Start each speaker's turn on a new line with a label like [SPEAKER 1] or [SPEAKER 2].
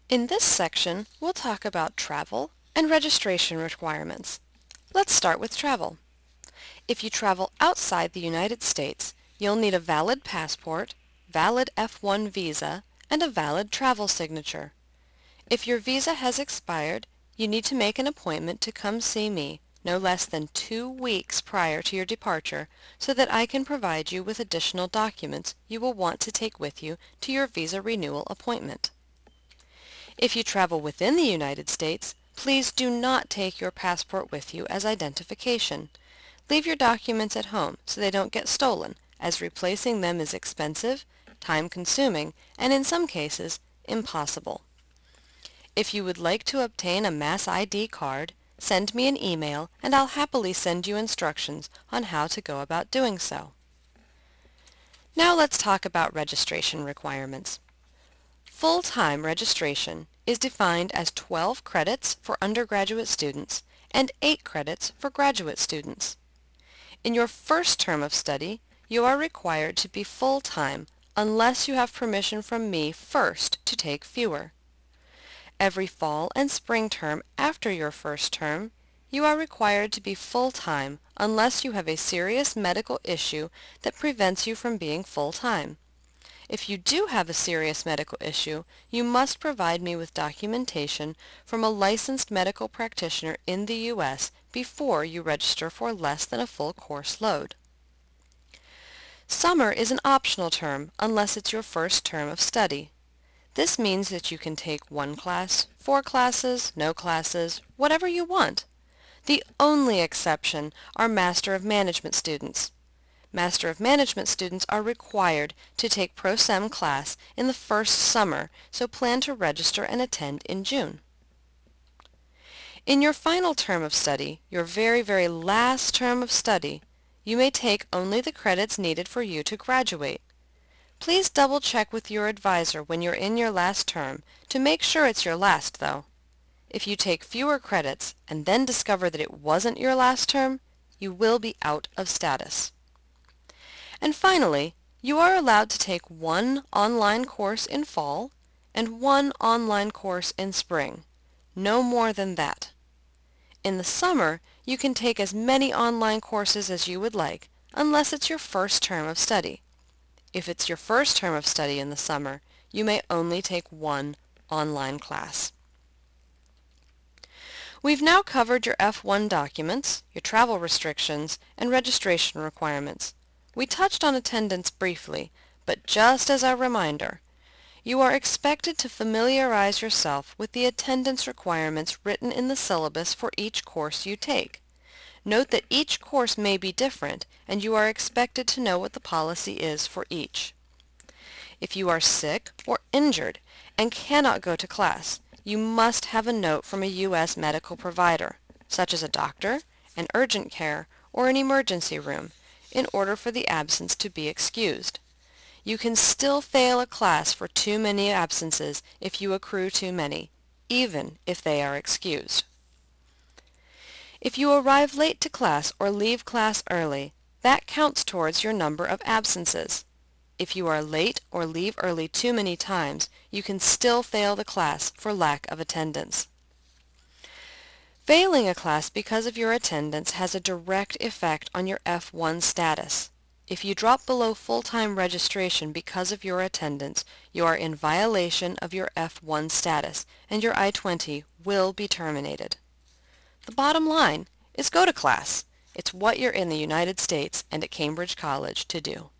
[SPEAKER 1] In this section, we'll talk about travel and registration requirements. Let's start with travel. If you travel outside the United States, you'll need a valid passport, valid F1 visa, and a valid travel signature. If your visa has expired, you need to make an appointment to come see me no less than 2 weeks prior to your departure so that I can provide you with additional documents you will want to take with you to your visa renewal appointment. If you travel within the United States, please do not take your passport with you as identification. Leave your documents at home so they don't get stolen, as replacing them is expensive, time-consuming, and in some cases, impossible. If you would like to obtain a Mass ID card, send me an email and I'll happily send you instructions on how to go about doing so. Now let's talk about registration requirements. Full-time registration is defined as 12 credits for undergraduate students and 8 credits for graduate students. In your first term of study, you are required to be full-time unless you have permission from me first to take fewer. Every fall and spring term after your first term, you are required to be full-time unless you have a serious medical issue that prevents you from being full-time. If you do have a serious medical issue, you must provide me with documentation from a licensed medical practitioner in the U.S. before you register for less than a full course load. Summer is an optional term unless it's your first term of study. This means that you can take 1 class, 4 classes, no classes, whatever you want. The only exception are Master of Management students. Master of Management students are required to take Pro Sem class in the first summer, so plan to register and attend in June. In your final term of study, your very last term of study, you may take only the credits needed for you to graduate. Please double check with your advisor when you're in your last term to make sure it's your last, though. If you take fewer credits and then discover that it wasn't your last term, you will be out of status. And finally, you are allowed to take 1 online course in fall and 1 online course in spring. No more than that. In the summer, you can take as many online courses as you would like, unless it's your first term of study. If it's your first term of study in the summer, you may only take 1 online class. We've now covered your F1 documents, your travel restrictions, and registration requirements. We touched on attendance briefly, but just as a reminder, you are expected to familiarize yourself with the attendance requirements written in the syllabus for each course you take. Note that each course may be different, and you are expected to know what the policy is for each. If you are sick or injured and cannot go to class, you must have a note from a U.S. medical provider, such as a doctor, an urgent care, or an emergency room, in order for the absence to be excused. You can still fail a class for too many absences if you accrue too many, even if they are excused. If you arrive late to class or leave class early, that counts towards your number of absences. If you are late or leave early too many times, you can still fail the class for lack of attendance. Failing a class because of your attendance has a direct effect on your F1 status. If you drop below full-time registration because of your attendance, you are in violation of your F1 status, and your I-20 will be terminated. The bottom line is go to class. It's what you're in the United States and at Cambridge College to do.